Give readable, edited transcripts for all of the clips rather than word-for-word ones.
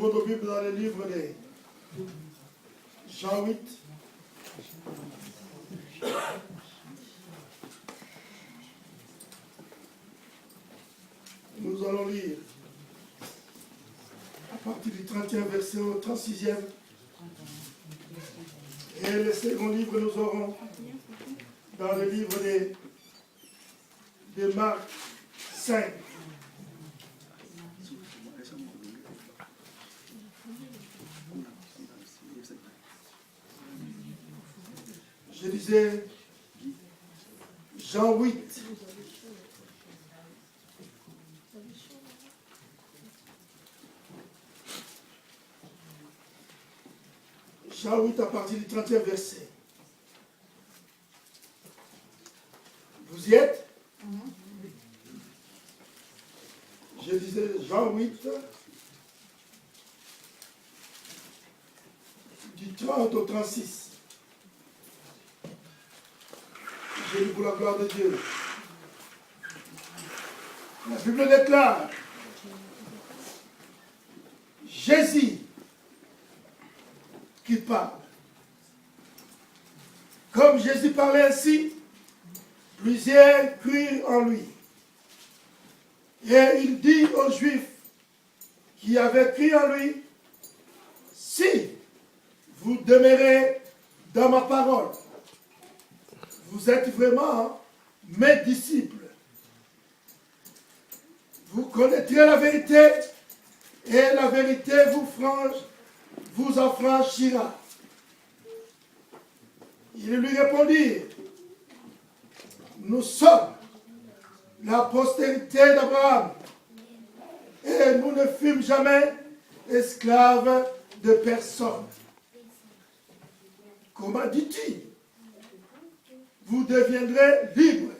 Ouvrons nos Bibles dans le livre de Jean 8. Nous allons lire à partir du 31 verset au 36e. Et le second livre, nous aurons dans le livre de Marc 5. Je disais Jean 8. Jean 8 à partir du 30e verset. Vous y êtes? Je disais Jean 8, du 30 au 36. Je lis pour la gloire de Dieu. La Bible déclare, Jésus qui parle. Comme Jésus parlait ainsi, plusieurs crurent en lui. Et il dit aux Juifs qui avaient cru en lui, si vous demeurez dans ma parole, vous êtes vraiment mes disciples. Vous connaîtrez la vérité et la vérité vous affranchira. Ils lui répondirent, nous sommes la postérité d'Abraham et nous ne fûmes jamais esclaves de personne. Comment dit-il? Vous deviendrez libres.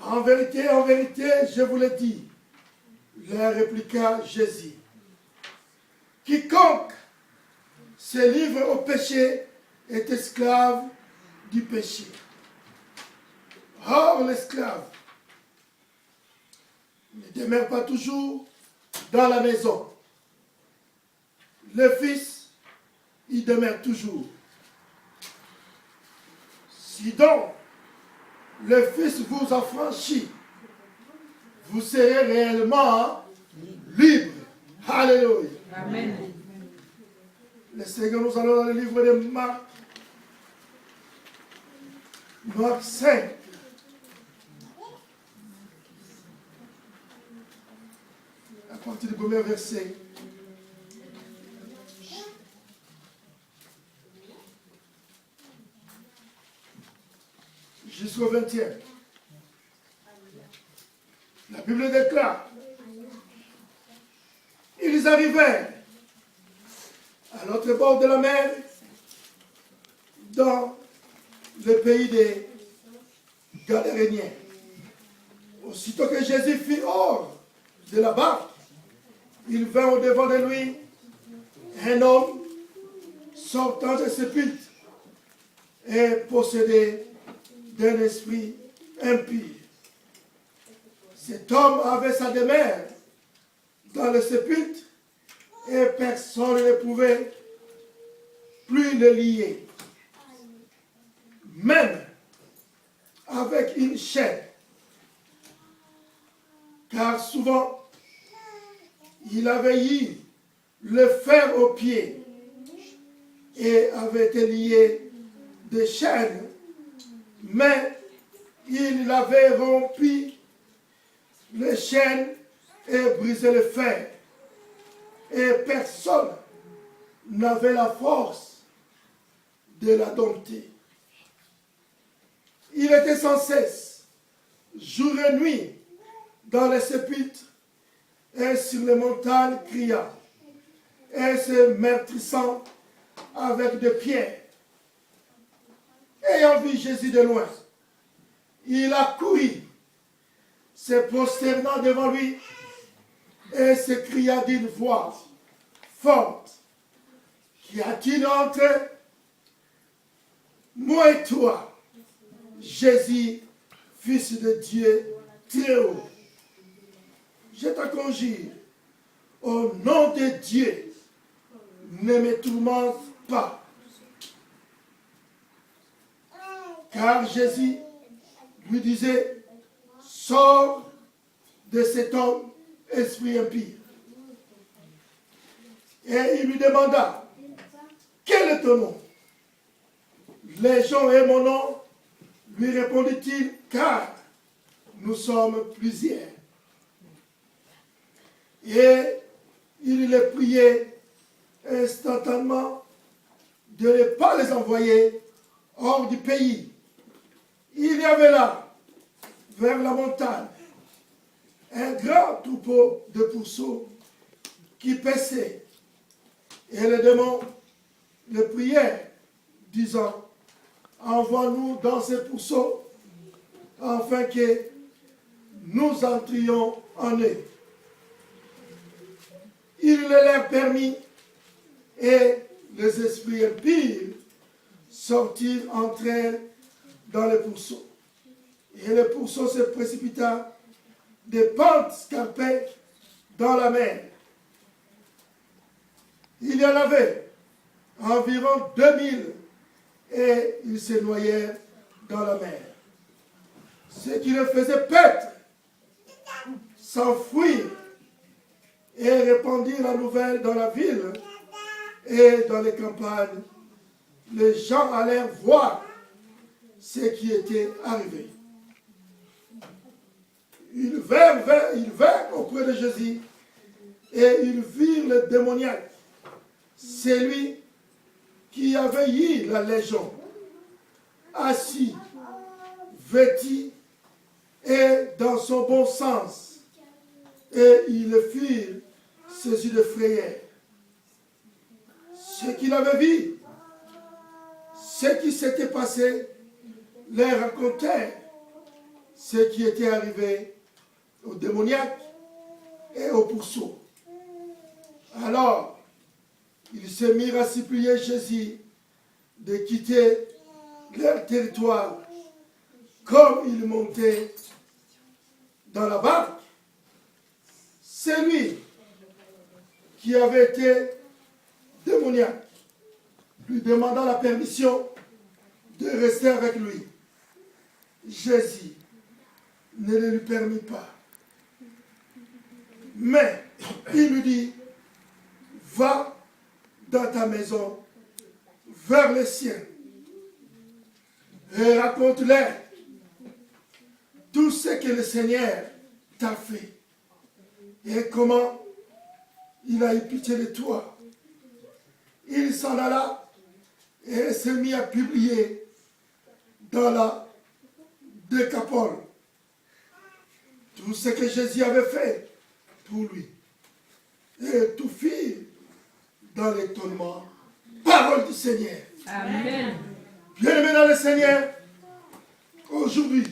En vérité, je vous le dis, leur répliqua Jésus. Quiconque se livre au péché est esclave du péché. Or, l'esclave ne demeure pas toujours dans la maison. Le Fils, il demeure toujours. Si donc le Fils vous affranchit, vous serez réellement libre. Alléluia. Amen. Le second, nous allons dans le livre de Marc. Marc 5. À partir du premier verset. Jusqu'au 20e. La Bible déclare, ils arrivèrent à l'autre bord de la mer, dans le pays des Gadaréniens. Aussitôt que Jésus fut hors de la barque, il vint au-devant de lui un homme sortant de sépulcre et possédé d'un esprit impur. Cet homme avait sa demeure dans le sépulcre et personne ne pouvait plus le lier, même avec une chaîne, car souvent il avait eu le fer aux pieds et avait été lié de chaînes, mais il avait rompu les chaînes et brisé le fer. Et personne n'avait la force de la dompter. Il était sans cesse, jour et nuit, dans les sépulcres et sur les montagnes criant, et se meurtrissant avec des pierres. Ayant vu Jésus de loin, il a couru, se prosternant devant lui, et s'écria d'une voix forte, qu'y a-t-il entre moi et toi, Jésus, Fils de Dieu très haut? je te conjure, au nom de Dieu, ne me tourmente pas. Car Jésus lui disait, sors de cet homme, esprit impie. Et il lui demanda, quel est ton nom? Légion est mon nom, lui répondit-il, car nous sommes plusieurs. Et il les priait instantanément de ne pas les envoyer hors du pays. Il y avait là, vers la montagne, un grand troupeau de pourceaux qui paissaient. Et les démons le prièrent, disant, envoie-nous dans ces pourceaux, afin que nous entrions en eux. Il le leur permit, et les esprits impies sortirent, entrèrent dans les pourceaux. Et le pourceau se précipita des pentes escarpées dans la mer. Il y en avait environ 2000 et ils se noyèrent dans la mer. Ce qui le faisait paître, s'enfuir et répandre la nouvelle dans la ville et dans les campagnes. Les gens allèrent voir ce qui était arrivé. Ils vinrent auprès de Jésus et ils virent le démoniaque, celui qui avait eu la légion, assis, vêtu et dans son bon sens. Et ils le firent saisis de frayeur. Ce qu'il avait vu, ce qui s'était passé, leur racontèrent ce qui était arrivé au démoniaque et au pourceau. Alors, ils se mirent à supplier Jésus de quitter leur territoire. Comme il montait dans la barque, celui qui avait été démoniaque lui demanda la permission de rester avec lui. Jésus ne le lui permit pas. Mais il lui dit, va dans ta maison, vers les siens, et raconte-leur tout ce que le Seigneur t'a fait et comment il a eu pitié de toi. Il s'en alla et s'est mis à publier dans la Décapole tout ce que Jésus avait fait pour lui. Et tout fit dans l'étonnement. Parole du Seigneur. Amen. Bien-aimés dans le Seigneur, aujourd'hui,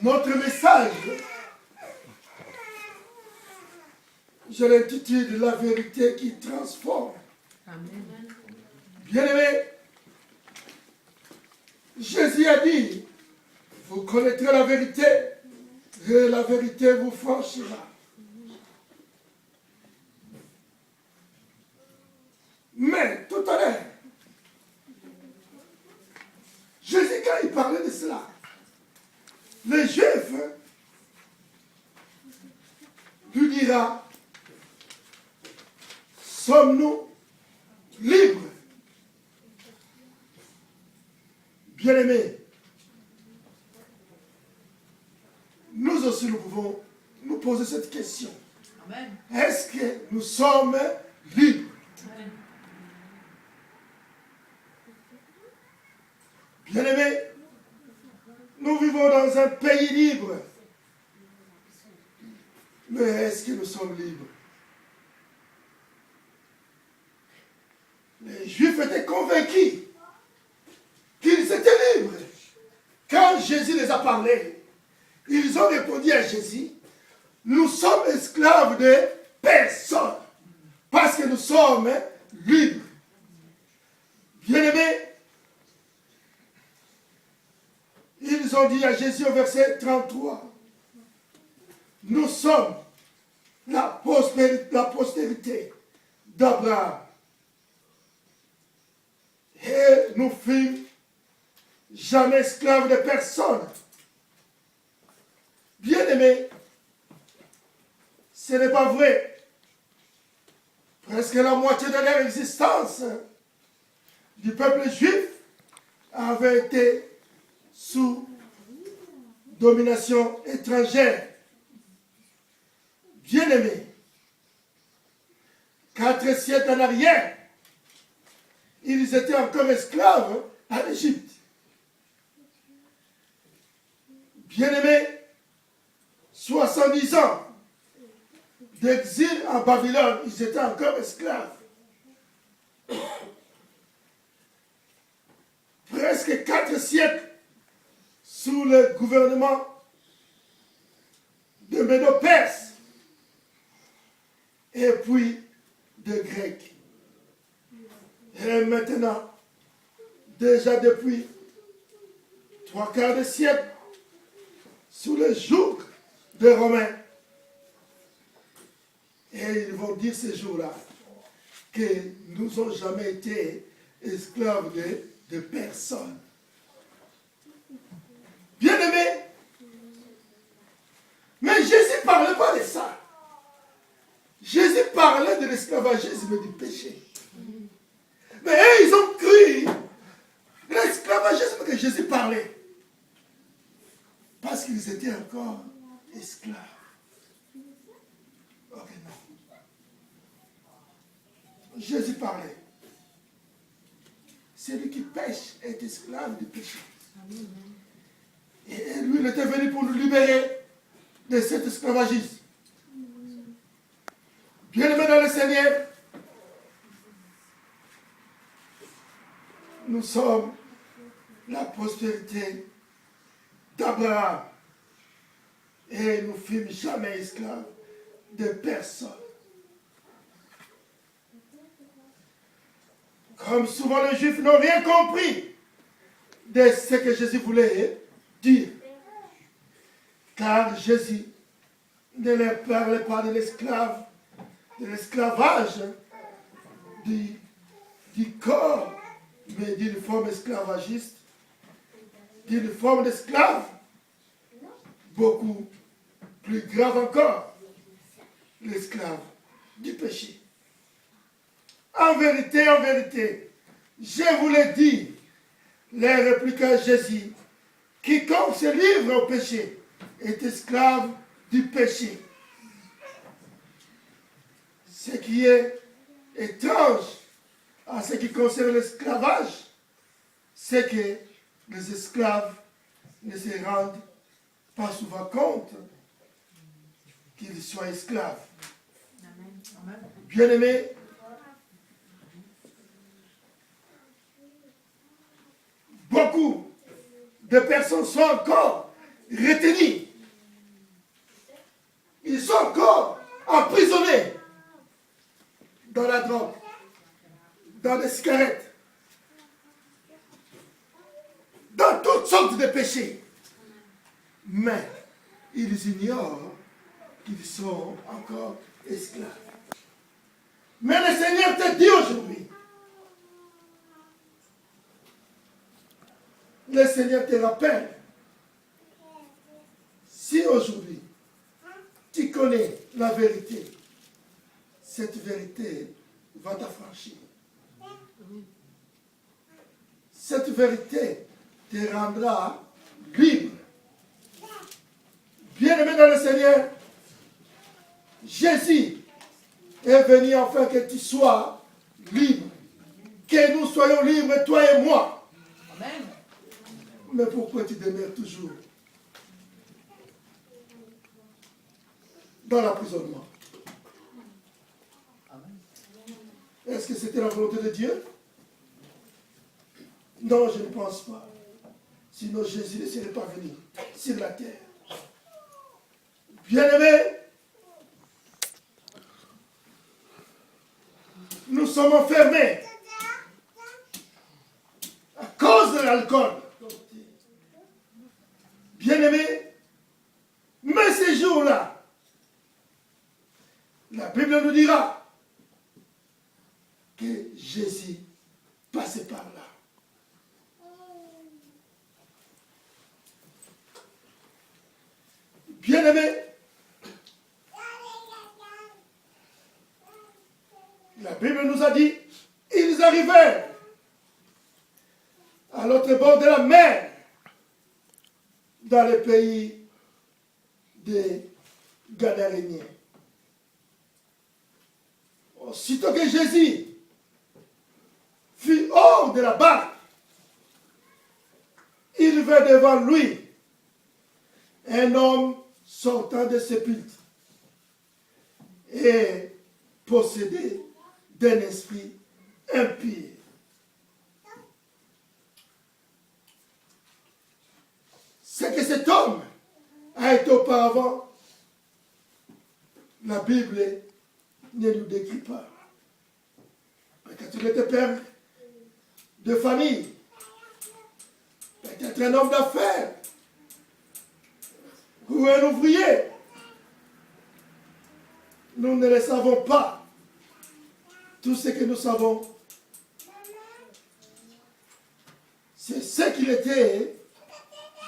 notre message, je l'intitule La vérité qui transforme. Amen. Bien-aimés, Jésus a dit, vous connaîtrez la vérité et la vérité vous franchira. Mais tout à l'heure, Jésus, quand il parlait de cela, les Juifs lui dira, sommes-nous libres? Bien-aimés, nous aussi nous pouvons nous poser cette question. Amen. Est-ce que nous sommes libres? Amen. Bien-aimés, nous vivons dans un pays libre. Mais est-ce que nous sommes libres? Les Juifs étaient convaincus qu'ils étaient libres. Quand Jésus les a parlé, ils ont répondu à Jésus, nous sommes esclaves de personne, parce que nous sommes libres. Bien-aimés, ils ont dit à Jésus au verset 33, nous sommes la postérité d'Abraham. Et nous fûmes jamais esclaves de personne. Bien-aimés, ce n'est pas vrai. Presque la moitié de leur existence du peuple juif avait été sous domination étrangère. Bien-aimés, 4 siècles en arrière, ils étaient encore esclaves en Égypte. Bien-aimés, 70 ans d'exil en Babylone, ils étaient encore esclaves. Presque 4 siècles sous le gouvernement de Médo-Perse et puis de Grecs. Et maintenant, déjà depuis 3/4 de siècle, sous le joug des Romains. Et ils vont dire ces jours-là que nous n'avons jamais été esclaves de personne. Bien-aimés, mais Jésus ne parlait pas de ça. Jésus parlait de l'esclavagisme et du péché. Mais eux, ils ont cru l'esclavagisme que Jésus parlait. Parce qu'ils étaient encore esclaves. Ok, non. Jésus parlait. Celui qui pêche est esclave du péché. Et lui, il était venu pour nous libérer de cet esclavagisme. Bien-aimés dans le Seigneur, nous sommes la prospérité d'Abraham. Et nous ne fûmes jamais esclaves de personne. Comme souvent les Juifs n'ont rien compris de ce que Jésus voulait dire. Car Jésus ne leur parlait pas de l'esclavage du corps, mais d'une forme esclavagiste, d'une forme d'esclave, beaucoup plus grave encore, l'esclave du péché. En vérité, je vous l'ai dit, les répliqua Jésus, quiconque se livre au péché est esclave du péché. Ce qui est étrange en ce qui concerne l'esclavage, c'est que les esclaves ne se rendent pas souvent compte qu'ils soient esclaves. Bien-aimés, beaucoup de personnes sont encore retenues. Ils sont encore emprisonnés dans la drogue, dans les cigarettes, dans toutes sortes de péchés. Mais ils ignorent qu'ils sont encore esclaves. Mais le Seigneur te dit aujourd'hui, le Seigneur te rappelle, si aujourd'hui tu connais la vérité, cette vérité va t'affranchir. Cette vérité te rendra libre. Bien-aimé dans le Seigneur, Jésus est venu afin que tu sois libre. Que nous soyons libres, toi et moi. Amen. Mais pourquoi tu demeures toujours dans l'emprisonnement? Est-ce que c'était la volonté de Dieu? Non, je ne pense pas. Sinon Jésus ne serait pas venu sur la terre. Bien-aimés, nous sommes enfermés à cause de l'alcool. Bien-aimés, mais ces jours-là, Bible nous dira que Jésus passait par là. Bien-aimés, la Bible nous a dit, ils arrivèrent à l'autre bord de la mer, dans le pays des Gadaréniens. Aussitôt que Jésus fut hors de la barque, il vint devant lui un homme sortant de sépulcre et possédé d'un esprit impie. C'est que cet homme a été auparavant, la Bible ne nous décrit pas. Peut-être il était père de famille, peut-être un homme d'affaires, ou un ouvrier. Nous ne le savons pas. Tout ce que nous savons, c'est ce qu'il était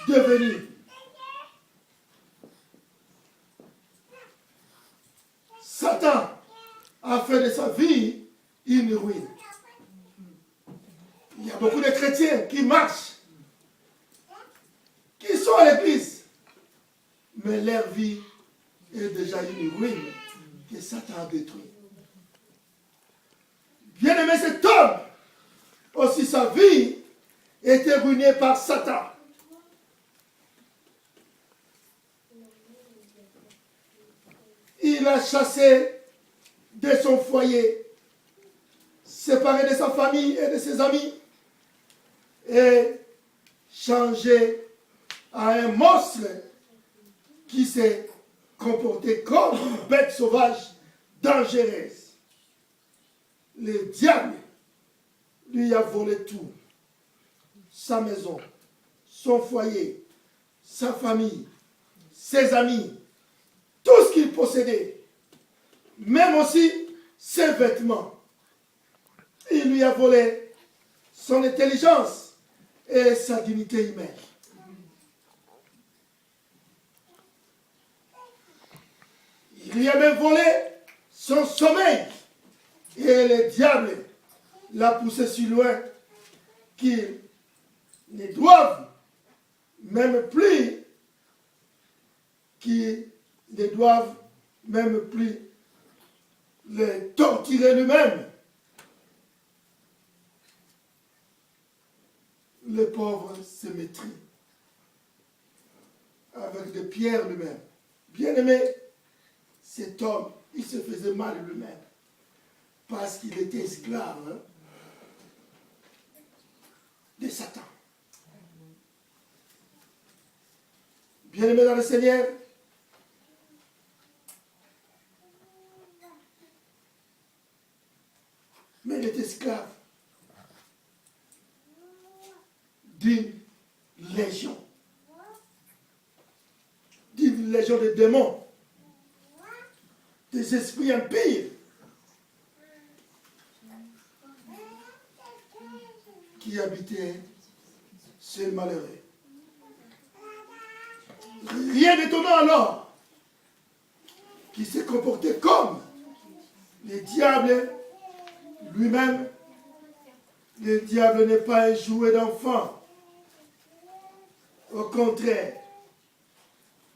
devenu. Satan a fait de sa vie une ruine. Il y a beaucoup de chrétiens qui marchent, qui sont à l'église, mais leur vie est déjà une ruine que Satan a détruite. Bien aimé, cet homme, aussi sa vie était ruinée par Satan. Il a chassé de son foyer, séparé de sa famille et de ses amis, et changé à un monstre qui s'est comporté comme une bête sauvage dangereuse. Le diable lui a volé tout. Sa maison, son foyer, sa famille, ses amis, tout ce qu'il possédait, même aussi ses vêtements. Il lui a volé son intelligence et sa dignité humaine. Il lui a même volé son sommeil. Et le diable l'a poussé si loin qu'il ne doivent même plus le torturer lui-même. Le pauvre se mettrit avec des pierres lui-même. Bien aimé, cet homme, il se faisait mal lui-même parce qu'il était esclave de Satan. Bien aimé dans le Seigneur, mais il est esclave d'une légion de démons, des esprits impies qui habitaient ce malheureux. Rien d'étonnant alors qui s'est comporté comme le diable lui-même. Le diable n'est pas un jouet d'enfant. Au contraire,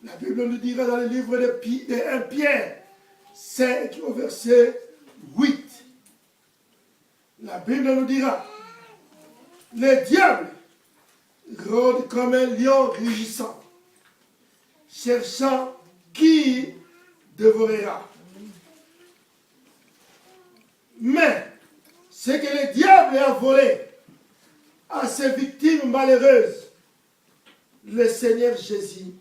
la Bible nous dira dans le livre de 1 Pierre 5 au verset 8. La Bible nous dira, le diable rôde comme un lion rugissant, cherchant qui dévorera. Mais ce que le diable a volé à ses victimes malheureuses, le Seigneur Jésus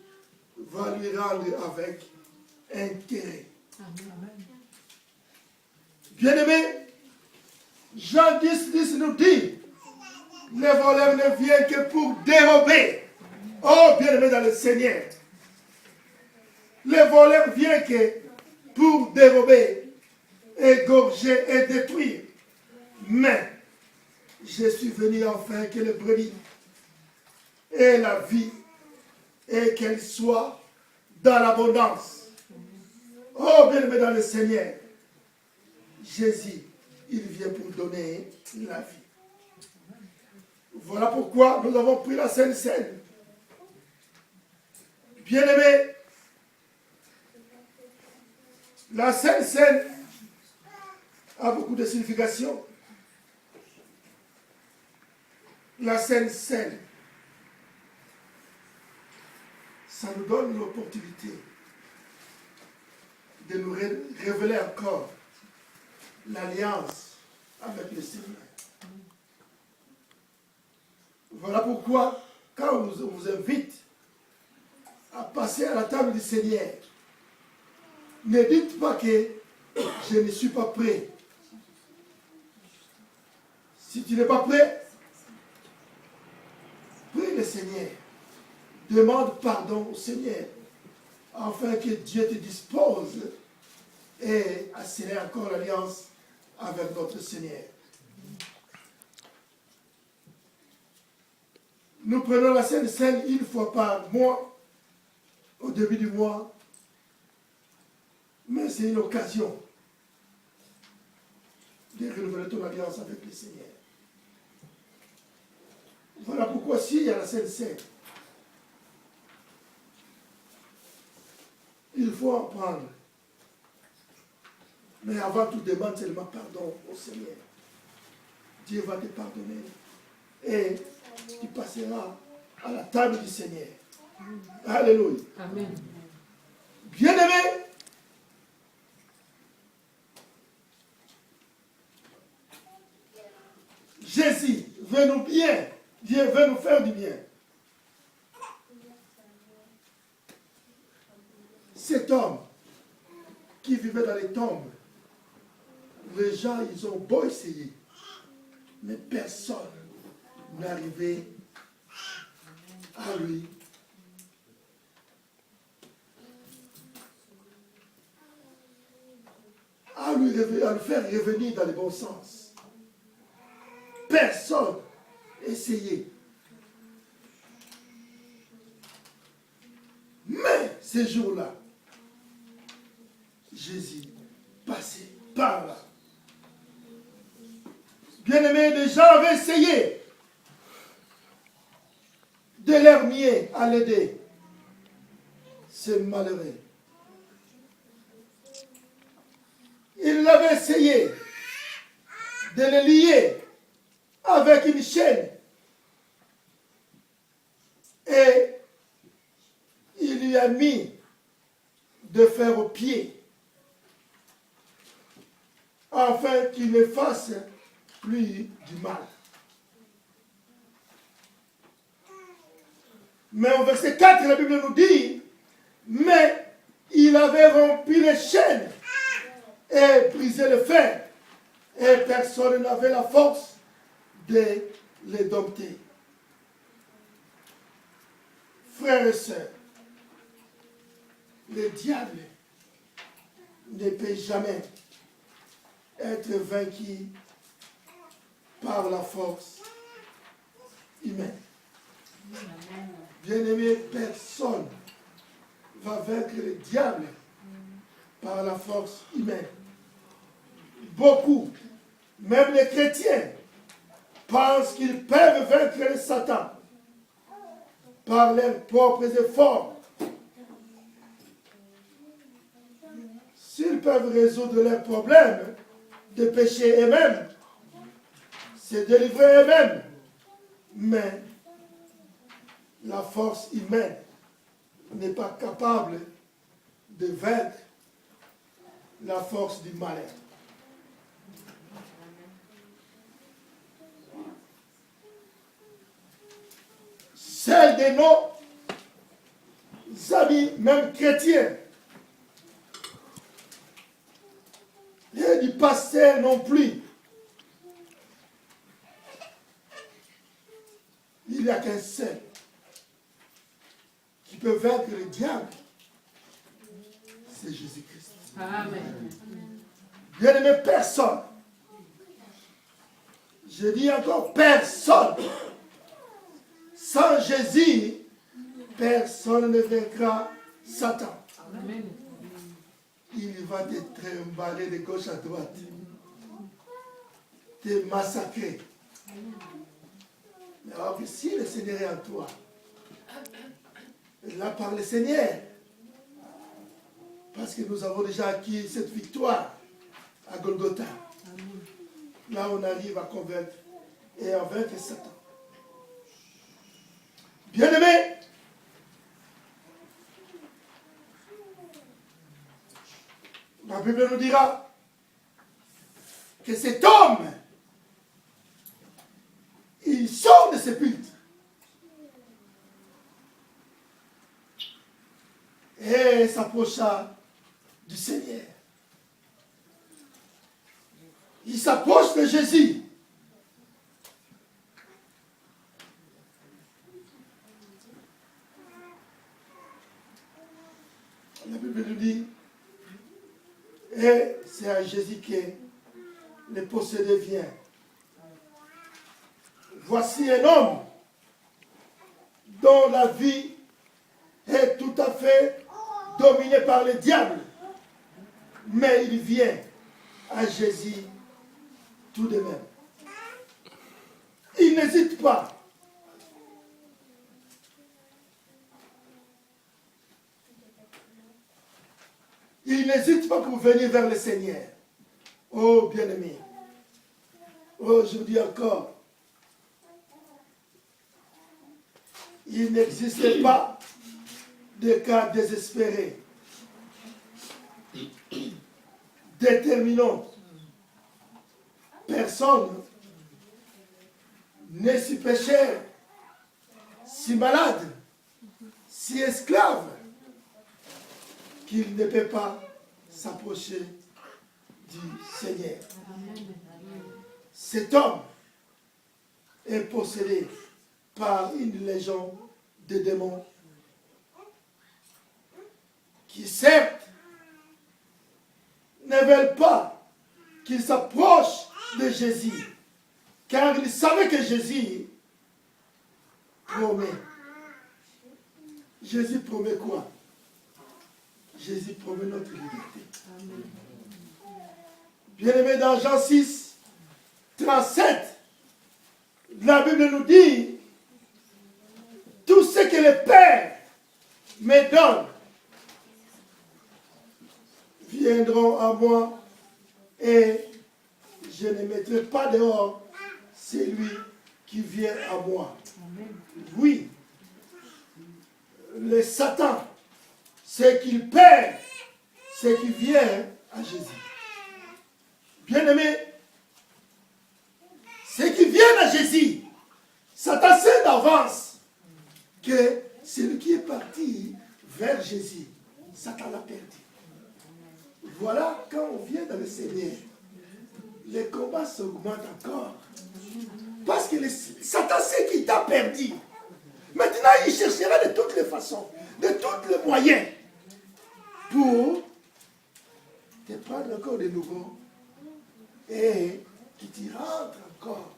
va lui rendre avec intérêt. Bien-aimé, Jean 10 nous dit, le voleur ne vient que pour dérober. Oh, bien-aimé dans le Seigneur, le voleur vient que pour dérober, égorger et détruire. Mais je suis venu afin que les brebis aient la vie et qu'elle soit dans l'abondance. Oh, bien-aimé dans le Seigneur, Jésus, il vient pour donner la vie. Voilà pourquoi nous avons pris la Sainte Seine. Bien-aimé, la Sainte Seine a beaucoup de signification. La Sainte Seine, ça nous donne l'opportunité de nous révéler encore l'alliance avec le Seigneur. Voilà pourquoi, quand on vous invite à passer à la table du Seigneur, ne dites pas que je ne suis pas prêt. Si tu n'es pas prêt, prie le Seigneur. Demande pardon au Seigneur, afin que Dieu te dispose et accélère encore l'alliance avec notre Seigneur. Nous prenons la Sainte Seine une fois par mois, au début du mois, mais c'est une occasion de renouveler ton alliance avec le Seigneur. Voilà pourquoi s'il y a la Sainte Seine, il faut en prendre. Mais avant tout, demande seulement pardon au Seigneur. Dieu va te pardonner. Et tu passeras à la table du Seigneur. Alléluia. Amen. Bien-aimé, Jésus veut nous bien. Dieu veut nous faire du bien. Cet homme qui vivait dans les tombes, les gens, ils ont beau essayer, mais personne n'arrivait à lui. À le faire revenir dans le bon sens. Personne essayait. Mais ces jours-là, Jésus passait par là. Bien-aimés, des gens avaient essayé de leur nier à l'aider. C'est malheureux. Ils l'avaient essayé de le lier avec une chaîne. Et il lui a mis de fer aux pieds afin qu'il ne fasse plus du mal. Mais au verset 4, la Bible nous dit, mais il avait rompu les chaînes et brisé le fer, et personne n'avait la force de les dompter. Frères et sœurs, le diable ne peut jamais être vaincu par la force humaine. Bien-aimé, personne va vaincre le diable par la force humaine. Beaucoup, même les chrétiens, pensent qu'ils peuvent vaincre le Satan par leurs propres efforts. S'ils peuvent résoudre leurs problèmes de péché eux-mêmes, se délivrer eux-mêmes, mais la force humaine n'est pas capable de vaincre la force du malheur. Celle de nos amis, même chrétiens, et du pasteur non plus. Il n'y a qu'un seul qui peut vaincre le diable, c'est Jésus-Christ. Amen. Bien-aimé, personne. Je dis encore personne. Sans Jésus, personne ne vaincra Satan. Amen. Il va te trimballer de gauche à droite, te massacrer. Mais alors que si le Seigneur est en toi, là par le Seigneur, parce que nous avons déjà acquis cette victoire à Golgotha. Là, on arrive à convaincre et à vaincre Satan. Bien-aimé, la Bible nous dira que cet homme, il sort de ce sépulcre. Et s'approcha du Seigneur. Il s'approche de Jésus. La Bible nous dit, et c'est à Jésus que le possédé vient. Voici un homme dont la vie est tout à fait dominée par le diable. Mais il vient à Jésus tout de même. Il n'hésite pas. Il n'hésite pas pour venir vers le Seigneur. Oh bien-aimé. Oh, je vous dis encore. Il n'existe pas de cas désespérés. Déterminant. Personne n'est si pécheur, si malade, si esclave, qu'il ne peut pas s'approcher du Seigneur. Cet homme est possédé par une légion de démons qui, certes, ne veulent pas qu'il s'approche de Jésus, car il savait que Jésus promet. Jésus promet quoi? Jésus promet notre liberté. Bien-aimé, dans Jean 6, 37, la Bible nous dit, tout ce que le Père me donne viendront à moi et je ne mettrai pas dehors celui qui vient à moi. Oui, le Satan, c'est qu'il perd ce qui vient à Jésus. Bien-aimé, ce qui vient à Jésus, Satan sait d'avance que celui qui est parti vers Jésus, Satan l'a perdu. Voilà, quand on vient dans le Seigneur, les combats s'augmentent encore. Parce que Satan sait qu'il t'a perdu. Maintenant, il cherchera de toutes les façons, de tous les moyens, pour te prendre encore de nouveau et qui t'y rentre encore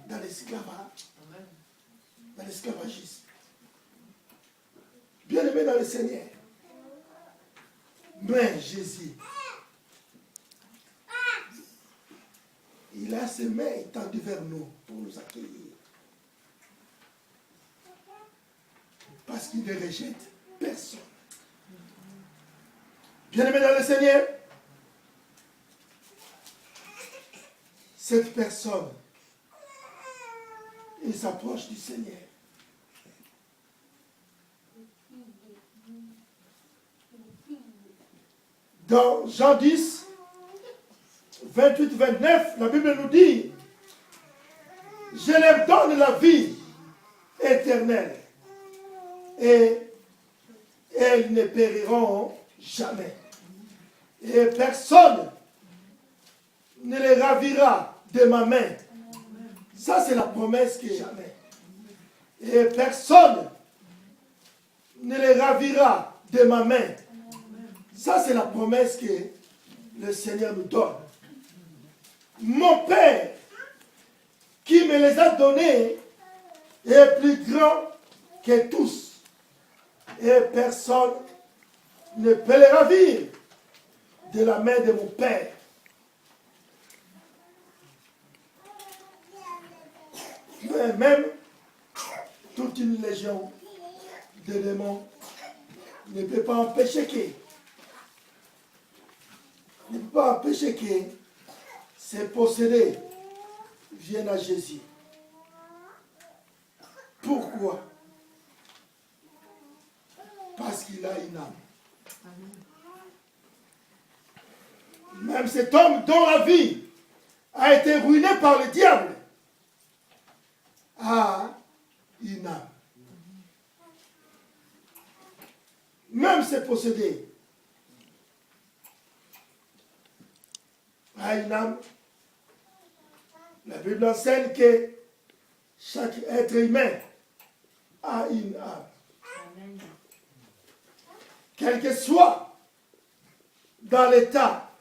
dans l'esclavage, dans l'esclavagisme. Bien-aimé dans le Seigneur. Mais Jésus, il a ses mains tendues vers nous pour nous accueillir. Parce qu'il ne rejette personne. Bien-aimé dans le Seigneur, cette personne, il s'approche du Seigneur. Dans Jean 10, 28-29, la Bible nous dit, je leur donne la vie éternelle et elles ne périront jamais. Et personne ne les ravira de ma main. Ça, c'est la promesse que jamais. Et personne ne les ravira de ma main. Ça, c'est la promesse que le Seigneur nous donne. Mon Père, qui me les a donnés, est plus grand que tous. Et personne ne peut les ravir de la main de mon Père. Mais même toute une légion de démons ne peut pas empêcher que ces possédés viennent à Jésus. Pourquoi? Parce qu'il a une âme. Même cet homme dont la vie a été ruinée par le diable a une âme. Même ces possédés a une âme. La Bible enseigne que chaque être humain a une âme. Amen. Quel que soit dans l'état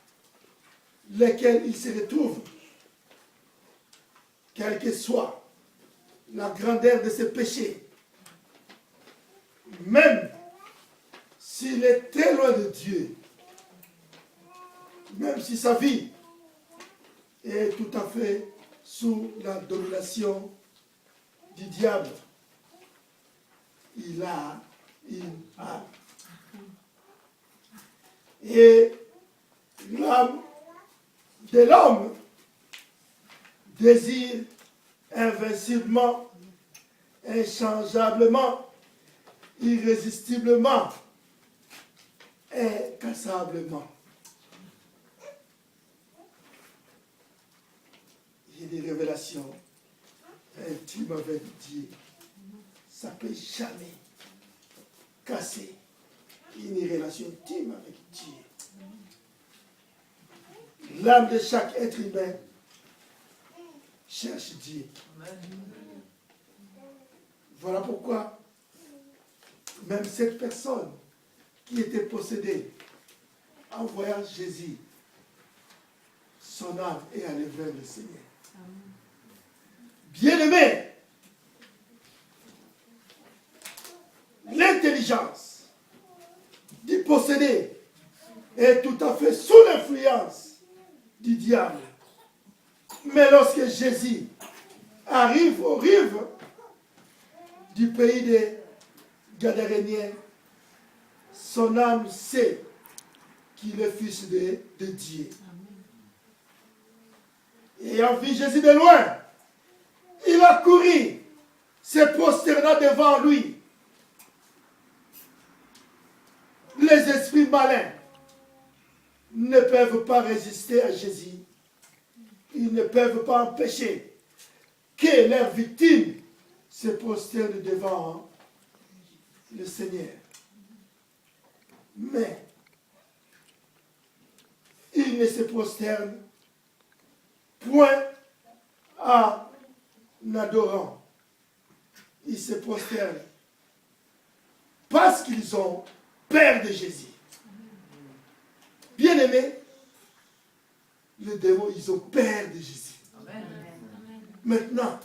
lequel il se retrouve, quelle que soit la grandeur de ses péchés, même s'il est très loin de Dieu, même si sa vie est tout à fait sous la domination du diable, il a une âme. Et l'âme de l'homme désire invinciblement, inchangeablement, irrésistiblement, incassablement. Il y a des révélations intimes avec Dieu. Ça ne peut jamais casser une relation intime avec Dieu. L'âme de chaque être humain cherche Dieu. Voilà pourquoi même cette personne qui était possédée en voyant Jésus, son âme est allée vers le Seigneur. Bien-aimé, l'intelligence du possédé est tout à fait sous l'influence du diable. Mais lorsque Jésus arrive aux rives du pays des Gadaréniens, son âme sait qu'il est fils de Dieu. Ayant vu Jésus de loin, il a couru, se prosternant devant lui. Les esprits malins ne peuvent pas résister à Jésus. Ils ne peuvent pas empêcher que leur victime se prosterne devant le Seigneur. Mais ils ne se prosternent point en adorant. Ils se prosternent parce qu'ils ont peur de Jésus. Bien-aimés, les démons, ils ont peur de Jésus. Amen. Maintenant,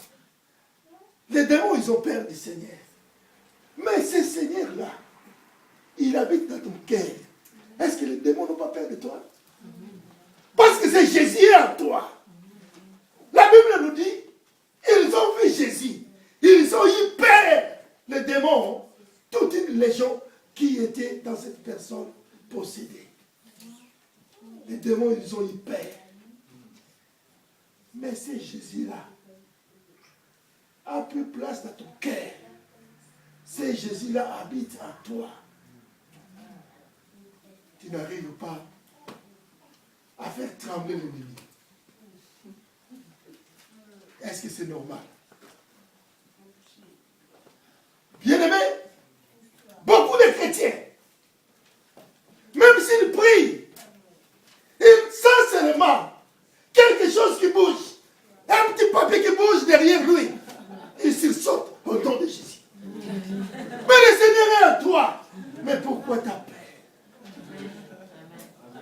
les démons, ils ont peur du Seigneur. Mais ce Seigneur-là, il habite dans ton cœur. Est-ce que les démons n'ont pas peur de toi? Parce que c'est Jésus en toi. La Bible nous dit, ils ont vu Jésus. Ils ont eu peur, les démons, toute une légion qui était dans cette personne possédée. Les démons, ils ont eu peur. Mais c'est Jésus-là a pris place dans ton cœur. C'est Jésus-là habite en toi. Tu n'arrives pas à faire trembler l'ennemi. Est-ce que c'est normal? Bien-aimé, beaucoup de chrétiens, même s'ils prient, sincèrement, quelque chose qui bouge, un petit papier qui bouge derrière lui, il sursaute au nom de Jésus. Mais le Seigneur est à toi. Mais pourquoi t'as peur?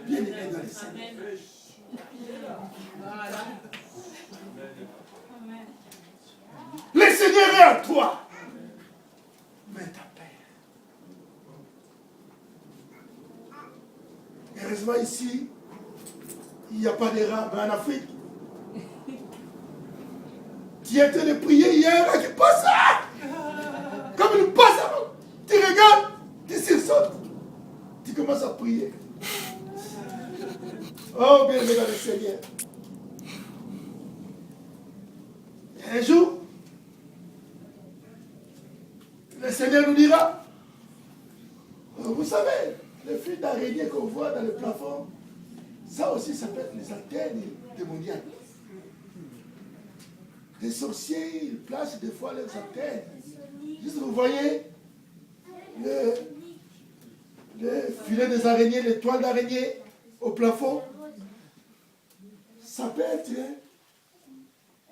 Bien-aimé dans le Seigneur. Malheureusement, ici, il n'y a pas de rats, mais en Afrique, tu es en train de prier, il y a un rat qui passe. Comme il passe, tu regardes, tu sursautes, tu commences à prier. Oh, bien-aimé dans le Seigneur. Un jour, le Seigneur nous dira, vous savez, le fil d'araignée qu'on voit dans le plafond, ça aussi, ça peut être les antennes démoniaques. Les sorciers, ils placent des fois leurs antennes. Juste vous voyez le filet des araignées, les toiles d'araignée au plafond. Ça peut être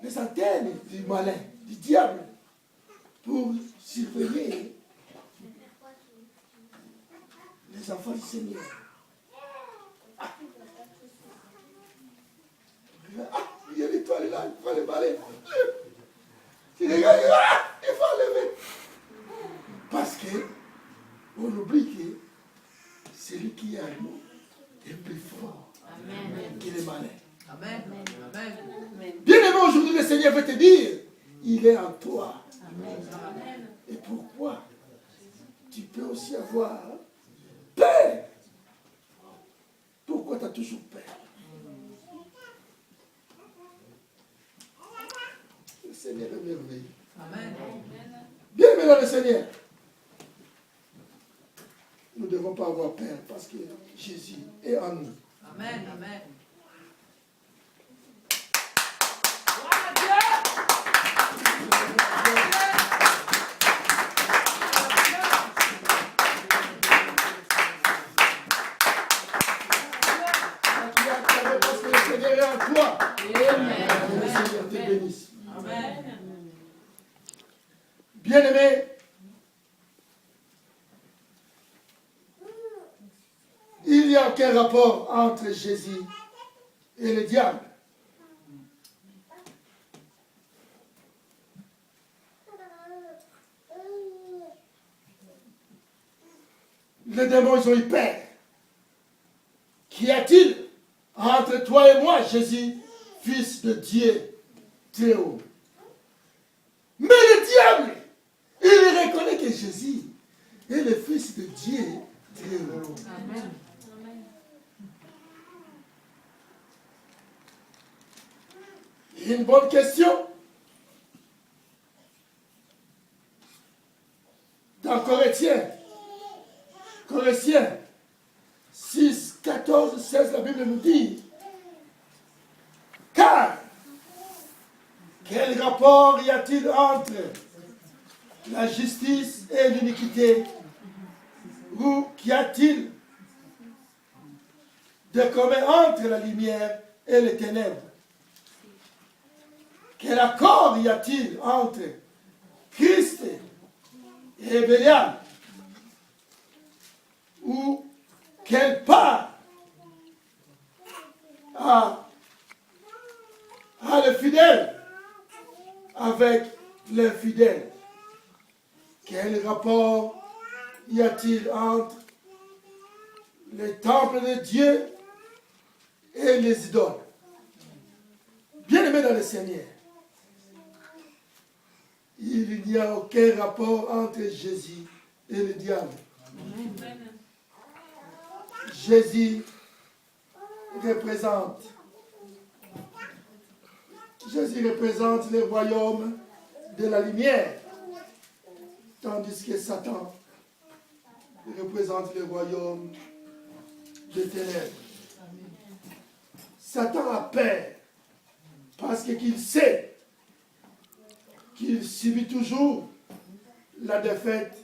les antennes du malin, du diable, pour surveiller les enfants du Seigneur. Il y a l'étoile là, il faut les balayer. Tu regardes, il faut enlever. Parce que on oublie que celui qui est à nous est plus fort que les malins. Amen. Amen. Bien-aimé, aujourd'hui, le Seigneur veut te dire, il est en toi. Amen. Et pourquoi tu peux aussi avoir peur. Pourquoi tu as toujours peur? Le Seigneur est merveilleux. Amen. Bien-aimé dans le Seigneur, nous ne devons pas avoir peur parce que Jésus est en nous. Amen. Amen. Parce que le Seigneur est en toi. Amen. Que le Seigneur te bénisse. Amen. Bien-aimé, il n'y a aucun rapport entre Jésus et le diable. Les démons, ils ont eu peur. Qu'y a-t-il entre toi et moi, Jésus, fils de Dieu très haut? Mais le diable, il reconnaît que Jésus est le fils de Dieu très haut. Amen. Une bonne question. Dans Corinthiens 6, 14, 16, la Bible nous dit, car quel rapport y a-t-il entre la justice et l'iniquité? Ou qu'y a-t-il de commun entre la lumière et les ténèbres? Quel accord y a-t-il entre Christ et Bélial? Ou quelle part a le fidèle avec l'infidèle? Quel rapport y a-t-il entre les temples de Dieu et les idoles? Bien-aimés dans le Seigneur, il n'y a aucun rapport entre Jésus et le diable. Jésus représente le royaume de la lumière, tandis que Satan représente le royaume des ténèbres. Satan a peur parce qu'il sait qu'il subit toujours la défaite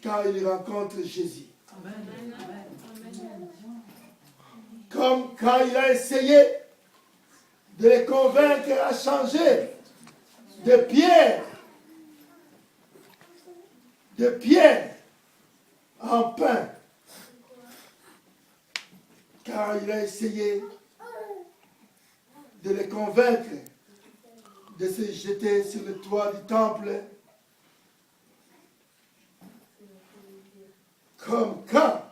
quand il rencontre Jésus. Comme quand il a essayé de les convaincre à changer de pierre en pain. Car il a essayé de les convaincre de se jeter sur le toit du temple, comme quand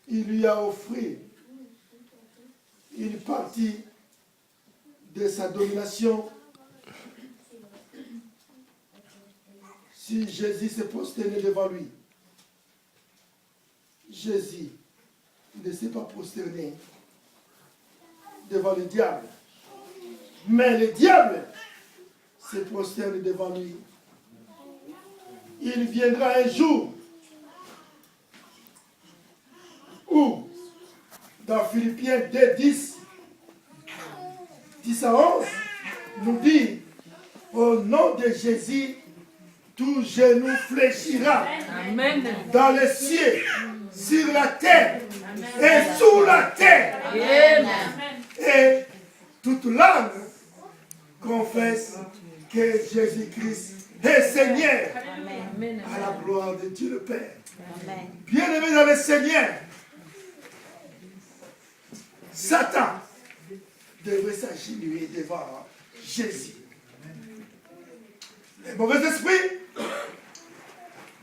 il lui a offert une partie de sa domination si Jésus s'est prosterné devant lui. Jésus ne s'est pas prosterné devant le diable. Mais le diable se prosterne devant lui. Il viendra un jour où, dans Philippiens 2, 10 à 11, nous dit, au nom de Jésus, tout genou fléchira. Amen. Dans les cieux, sur la terre et sous la terre. Amen. Et toute langue confesse que Jésus-Christ est Seigneur. Amen. À la gloire de Dieu le Père. Amen. Bien-aimés dans le Seigneur, Satan devrait s'agenouiller devant Jésus. Les mauvais esprits,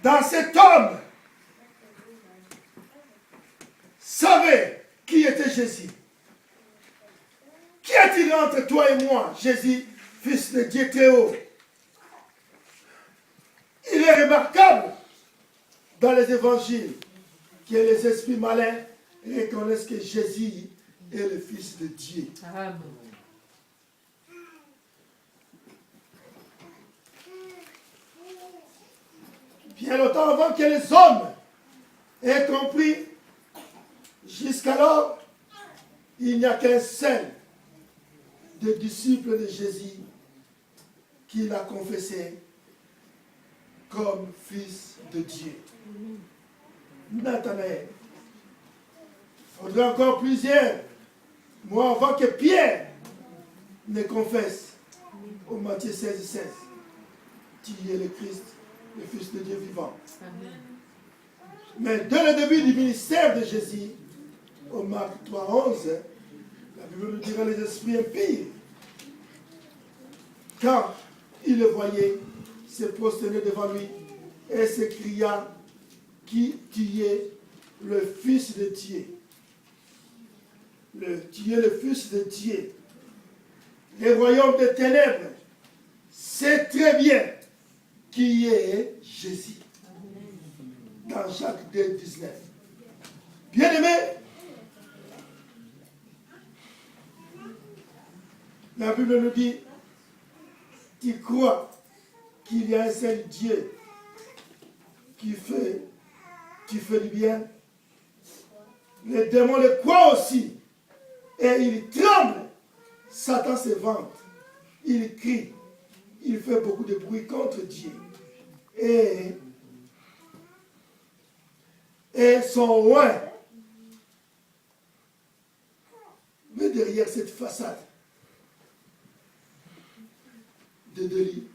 dans cet homme, savaient qui était Jésus. Qu'y a-t-il entre toi et moi, Jésus, fils de Dieu très haut? Il est remarquable dans les évangiles que les esprits malins reconnaissent que Jésus est le Fils de Dieu. Amen. Bien longtemps avant que les hommes aient compris, jusqu'alors, il n'y a qu'un seul des disciples de Jésus qui l'a confessé comme Fils de Dieu. Nathanaël. Il faudrait encore plusieurs mois avant que Pierre ne confesse au Matthieu 16, 16. Tu es le Christ, le Fils de Dieu vivant. Amen. Mais dès le début du ministère de Jésus, au Marc 3, 11, la Bible nous dira les esprits impies. Quand il le voyait, se prosterner devant lui et s'écria, qui tu es le Fils de Dieu. Tu es le Fils de Dieu. Les royaumes des ténèbres, c'est très bien qui est Jésus. Dans Jacques 2, 19. Bien-aimé, la Bible nous dit, tu crois qu'il y a un seul Dieu qui fait du bien. Les démons le croient aussi. Et ils tremblent. Satan se vante. Il crie. Il fait beaucoup de bruit contre Dieu. Et son roi. Mais derrière cette façade de délit,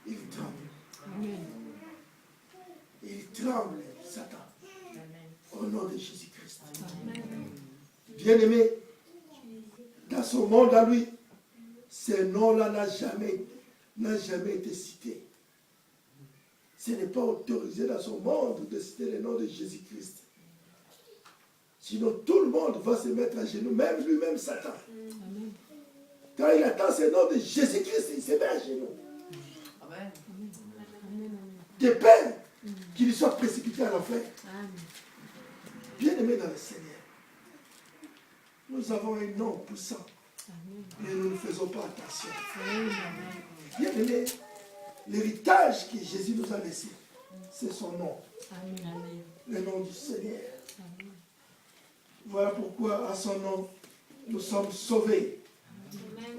il tremble. Il tremble, Satan, au nom de Jésus-Christ. Bien-aimé, dans son monde à lui, ce nom-là n'a jamais été cité. Ce n'est pas autorisé dans son monde de citer le nom de Jésus-Christ. Sinon, tout le monde va se mettre à genoux, même lui-même, Satan. Quand il attend ce nom de Jésus-Christ, il se met à genoux. Amen. De peur qu'il soit précipité à l'enfer. Bien-aimé dans le Seigneur, nous avons un nom puissant. Et nous ne faisons pas attention. Bien-aimé, l'héritage que Jésus nous a laissé, c'est son nom. Le nom du Seigneur. Voilà pourquoi à son nom, nous sommes sauvés.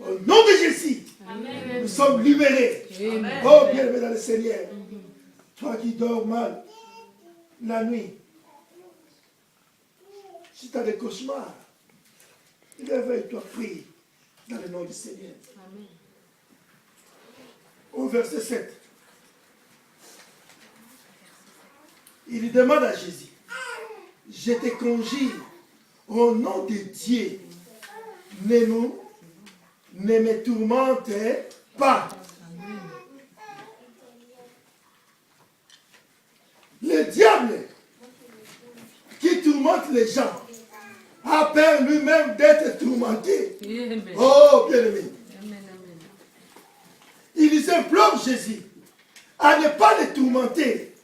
Au nom de Jésus, nous sommes libérés. Amen. Oh, bien-aimé dans le Seigneur, toi qui dors mal la nuit, si tu as des cauchemars, réveille-toi, prie dans le nom du Seigneur. Au verset 7, il demande à Jésus, je te conjure au nom de Dieu, ne me tourmente pas. Le diable qui tourmente les gens désire lui-même d'être tourmenté. Amen. Oh, bien-aimé. Amen, amen. Ils implorent Jésus à ne pas les tourmenter.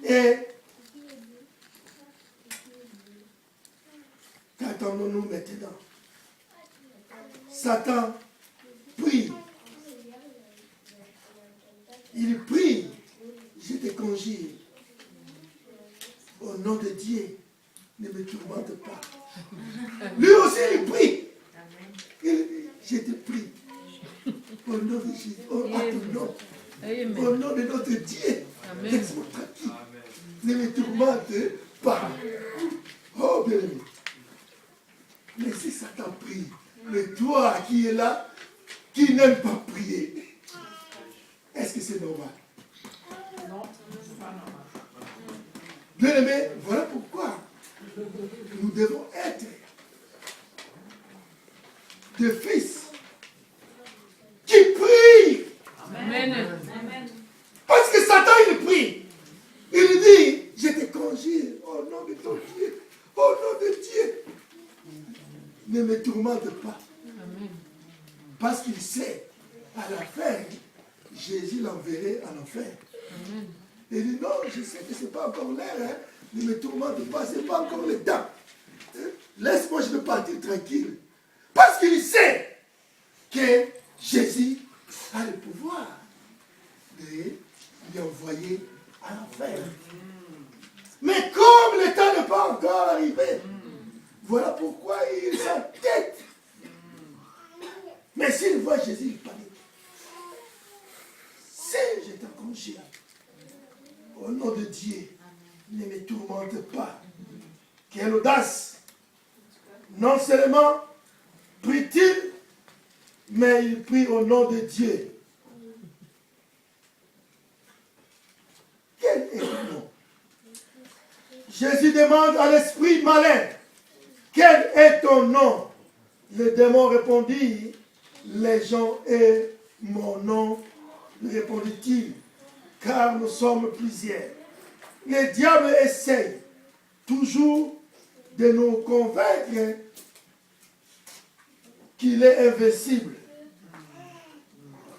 Et qu'attendons-nous maintenant? Satan prie. Il prie. Je te conjure. Au nom de Dieu, ne me tourmente pas. Lui aussi, il prie. Il dit, je te prie. Au nom de Jésus, à ton nom. Amen. Au nom de notre Dieu, Amen. laisse-moi tranquille. Ne me tourmente pas. Oh, bien-aimé. Mais si Satan prie, mais toi qui es là, qui n'aime pas prier, est-ce que c'est normal? Non, c'est pas normal. Bien-aimé, voilà pourquoi nous devons être des fils qui prient. Amen. Parce que Satan, il prie. Il dit, je te conjure au nom de ton Dieu, au nom de Dieu. Ne me tourmente pas. Amen. Parce qu'il sait, à la fin, Jésus l'enverrait en enfer. Amen. Il dit, non, je sais que ce n'est pas encore l'heure. Hein. Ne me tourmente pas, ce n'est pas encore le temps. Hein? Laisse-moi, je vais partir tranquille. Parce qu'il sait que Jésus a le pouvoir de lui envoyer à l'enfer. Mais comme le temps n'est pas encore arrivé, voilà pourquoi il s'entête. Mais s'il voit Jésus, il panique. Si je te conjure, au nom de Dieu, ne me tourmente pas. Quelle audace! Non seulement prie-t-il, mais il prie au nom de Dieu. Quel est le nom? Jésus demande à l'esprit malin, quel est ton nom? Le démon répondit, Légion est mon nom, répondit-il, car nous sommes plusieurs. Le diable essaye toujours de nous convaincre qu'il est invincible.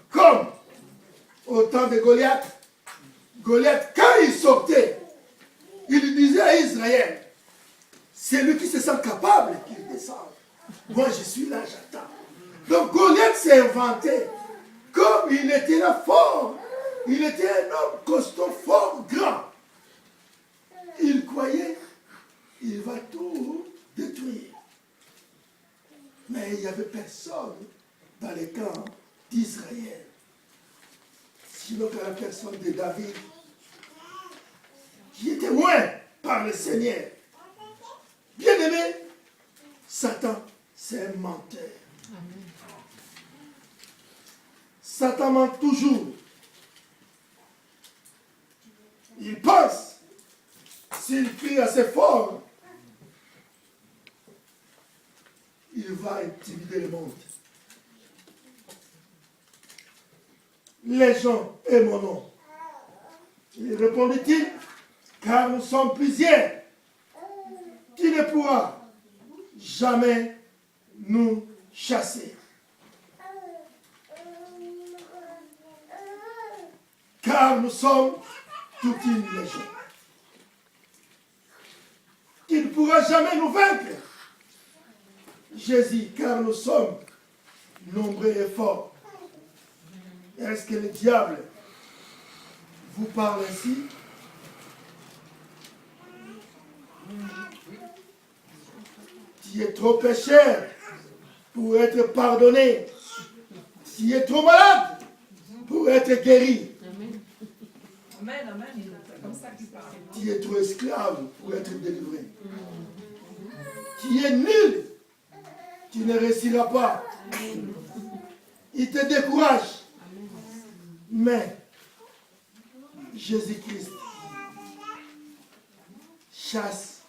Comme au temps de Goliath. Goliath, quand il sortait, il disait à Israël, c'est lui qui se sent capable qu'il descende. Moi, je suis là, j'attends. Donc Goliath s'est inventé. Comme il était là fort, il était un homme costaud, fort, grand. Il croyait, il va tout détruire. Mais il n'y avait personne dans les camps d'Israël. Sinon que la personne de David, qui était loin par le Seigneur. Bien aimé, Satan, c'est un menteur. Satan ment toujours. Il pense, s'il crie assez fort, il va intimider le monde. Les gens est mon nom. Il répondit-il, car nous sommes plusieurs. Qui ne pourra jamais nous chasser? Car nous sommes toute une légion. Qui ne pourra jamais nous vaincre? Jésus, car nous sommes nombreux et forts. Est-ce que le diable vous parle ainsi? Tu es trop pécheur pour être pardonné. Tu es trop malade pour être guéri. Amen, amen. C'est comme ça qu'il parle. Tu es trop esclave pour être délivré. Tu es nul. Tu ne réussiras pas. Il te décourage. Mais Jésus-Christ chasse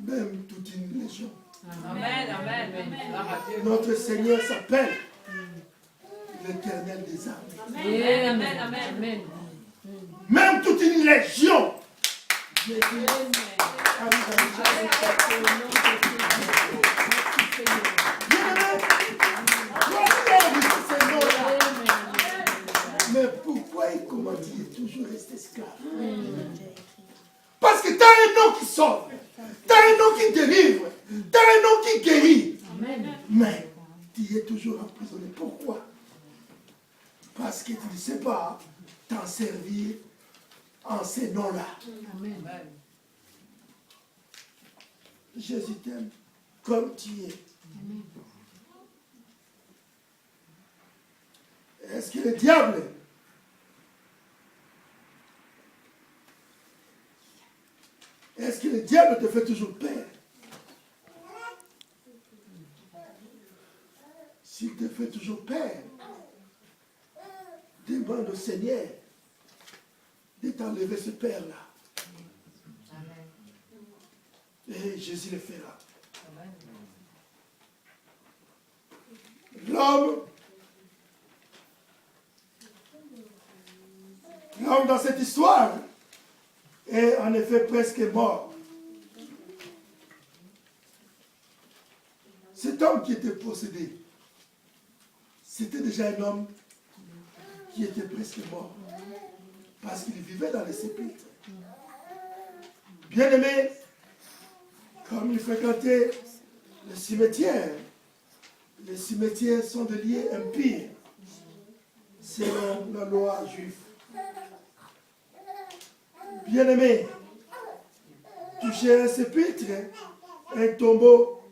même toute une légion. Amen, amen, amen. Notre Seigneur s'appelle l'Éternel des armées. Amen, amen, amen. Même toute une légion Jésus arrive à nous. Bien-aimé, ces noms-là. Mais pourquoi il comment dire toujours rester esclave? Parce que tu as un nom qui sauve, tu as un nom qui délivre, tu as un nom qui guérit. Amen. Mais tu es toujours emprisonné. Pourquoi? Parce que tu ne sais pas t'en servir en ces noms-là. Amen. Jésus t'aime comme tu es. Amen. Est-ce que le diable te fait toujours peur? S'il te fait toujours peur, demande au Seigneur de t'enlever ce père-là. Et Jésus le fera. L'homme dans cette histoire est en effet presque mort. Cet homme qui était possédé, c'était déjà un homme qui était presque mort. Parce qu'il vivait dans les sépulcres. Bien-aimé, comme il fréquentait le cimetière, les cimetières sont des lieux impies selon la loi juive. Bien-aimé, toucher un sépulcre, un tombeau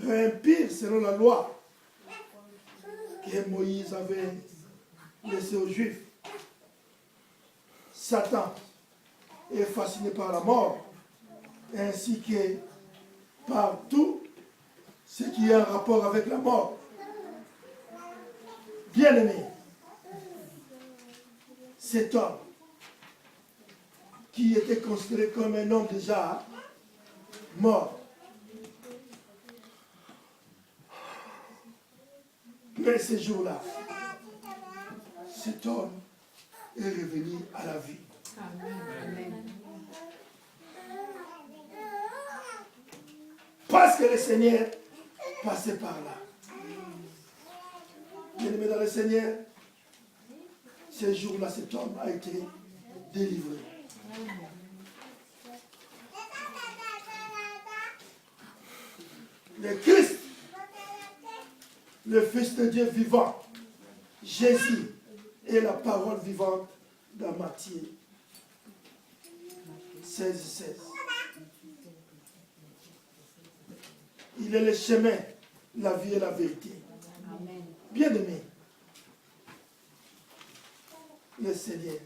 impie selon la loi que Moïse avait laissée aux Juifs. Satan est fasciné par la mort, ainsi que par tout ce qui a un rapport avec la mort. Bien-aimé, cet homme qui était considéré comme un homme déjà mort, mais ce jour-là, cet homme est revenu à la vie. Amen. Parce que le Seigneur passait par là. Bien-aimé dans le Seigneur, ce jour-là, cet homme a été délivré. Le Christ, le Fils de Dieu vivant, Jésus est la parole vivante dans Matthieu 16. Il est le chemin, la vie et la vérité. Amen. Bien-aimé, le Seigneur,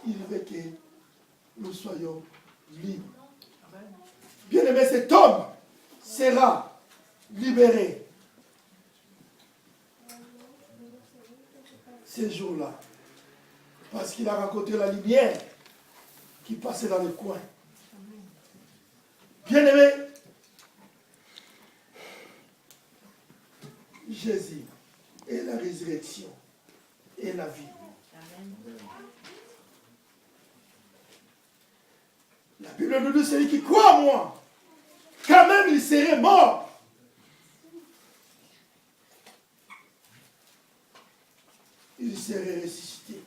il veut que nous soyons libres. Bien-aimé, cet homme sera libéré ces jours-là, parce qu'il a rencontré la lumière qui passait dans le coin. Bien-aimé, Jésus est la résurrection et la vie. La Bible nous dit, celui qui croit en moi, quand même il serait mort, il serait ressuscité.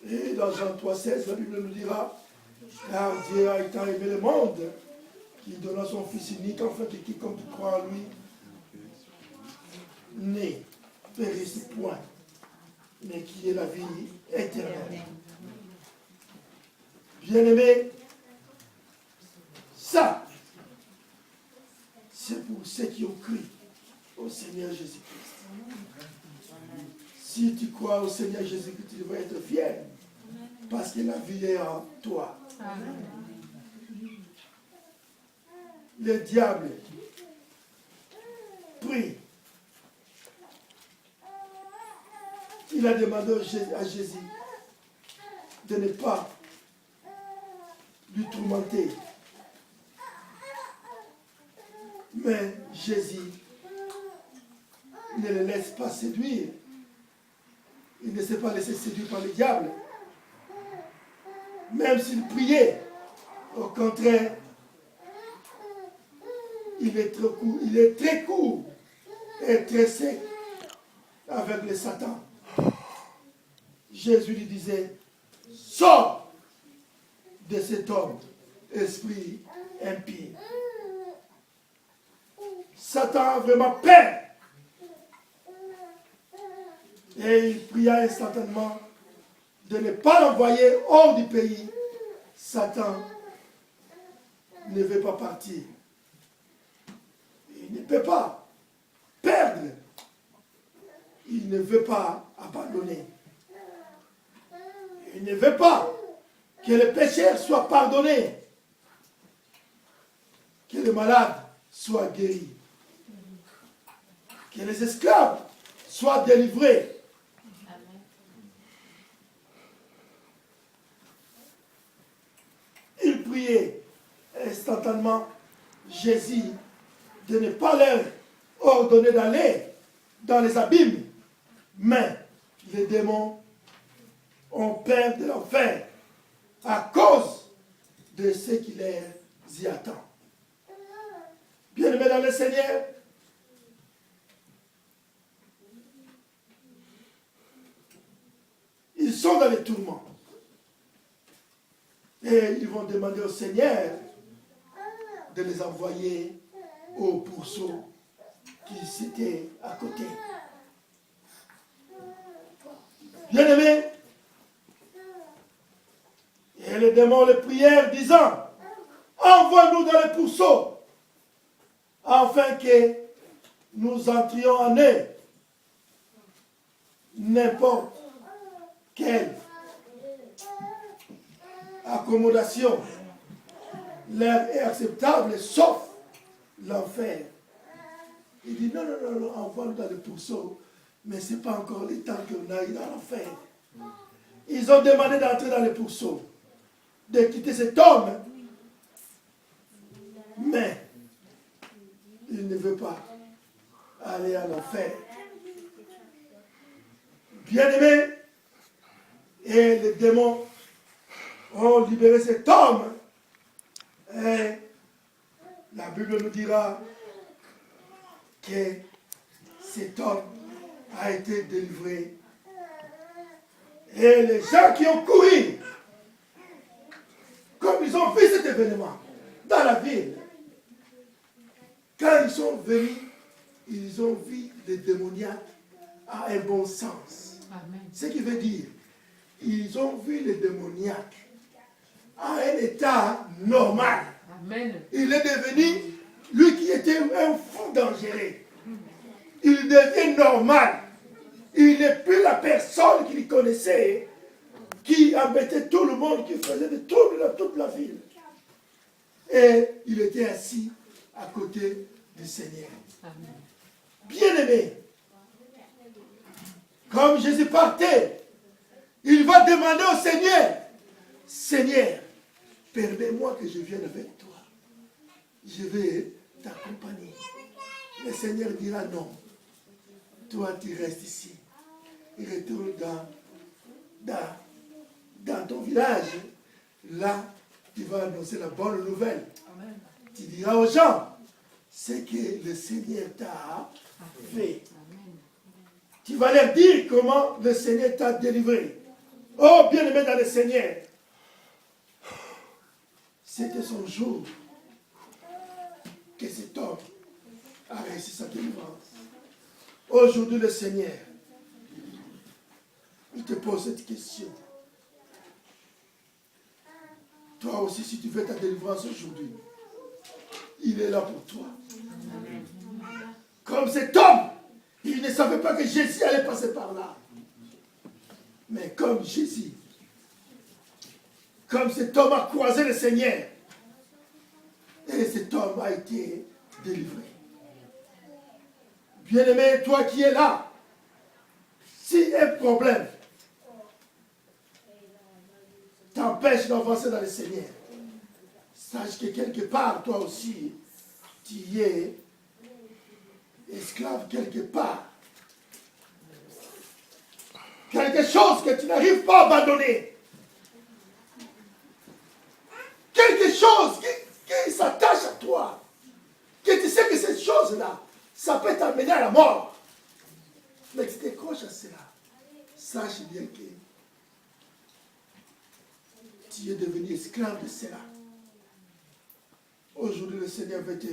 Et dans Jean 3,16, la Bible nous dira, car Dieu a tant aimé le monde, qu'il donna son Fils unique, afin que quiconque croit en lui ne périsse point, mais qui ait la vie éternelle. Bien-aimé, ça, c'est pour ceux qui ont cru au Seigneur Jésus-Christ. Si tu crois au Seigneur Jésus-Christ, tu devrais être fier, parce que la vie est en toi. Amen. Le diable prie. Il a demandé à Jésus de ne pas lui tourmenter. Mais Jésus ne le laisse pas séduire il ne s'est pas laissé séduire par le diable. Même s'il priait, au contraire, il est très court et très sec avec le Satan. Jésus lui disait, sors de cet homme, esprit impie. Satan a vraiment peur. Et il pria instantanément de ne pas l'envoyer hors du pays. Satan ne veut pas partir. Il ne peut pas perdre. Il ne veut pas abandonner. Il ne veut pas que le pécheur soit pardonné, que le malade soit guéri, que les esclaves soient délivrés. Il priait instantanément Jésus de ne pas leur ordonner d'aller dans les abîmes, mais les démons ont peur de l'enfer à cause de ce qui les y attend. Bien-aimés dans le Seigneur, ils sont dans les tourments. Et ils vont demander au Seigneur de les envoyer au pourceau qui s'était à côté. Bien-aimés, et les démons les prièrent disant, envoie-nous dans le pourceau, afin que nous entrions en eux. N'importe quelle accommodation leur est acceptable, sauf l'enfer. Il dit, non, envoie-nous dans le pourceau, mais ce n'est pas encore le temps qu'on aille dans l'enfer. Ils ont demandé d'entrer dans le pourceau, de quitter cet homme, mais il ne veut pas aller à l'enfer. Bien-aimés, et les démons ont libéré cet homme. Et la Bible nous dira que cet homme a été délivré. Et les gens qui ont couru, comme ils ont vu cet événement dans la ville, quand ils sont venus, ils ont vu les démoniaques à un bon sens. Amen. Ce qui veut dire, ils ont vu les démoniaques à un état normal. Amen. Il est devenu, lui qui était un fou dangereux, il devient normal. Il n'est plus la personne qu'il connaissait, qui embêtait tout le monde, qui faisait des troubles dans toute la ville. Et il était assis à côté du Seigneur. Bien-aimé, comme Jésus partait, il va demander au Seigneur, Seigneur, permets-moi que je vienne avec toi. Je vais t'accompagner. Le Seigneur dira non. Toi, tu restes ici. Il retourne dans ton village. Là, tu vas annoncer la bonne nouvelle. Amen. Tu diras aux gens ce que le Seigneur t'a fait. Amen. Tu vas leur dire comment le Seigneur t'a délivré. Oh, bien-aimé dans le Seigneur. C'était son jour que cet homme a réussi sa délivrance. Aujourd'hui, le Seigneur, il te pose cette question. Toi aussi, si tu veux ta délivrance aujourd'hui, il est là pour toi. Amen. Comme cet homme, il ne savait pas que Jésus allait passer par là. Mais comme Jésus, comme cet homme a croisé le Seigneur, et cet homme a été délivré. Bien-aimé, toi qui es là, si un problème t'empêche d'avancer dans le Seigneur, sache que quelque part, toi aussi, tu es esclave quelque part. Quelque quelque chose que tu n'arrives pas à abandonner. Quelque chose qui s'attache à toi. Que tu sais que cette chose-là, ça peut t'amener à la mort. Mais tu t'accroches à cela. Sache bien que tu es devenu esclave de cela. Aujourd'hui, le Seigneur veut te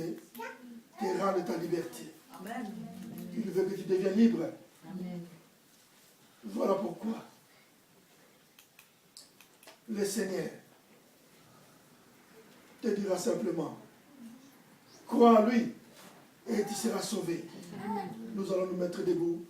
rendre ta liberté. Amen. Il veut que tu deviennes libre. Amen. Voilà pourquoi le Seigneur te dira simplement, crois en lui et tu seras sauvé. Nous allons nous mettre debout.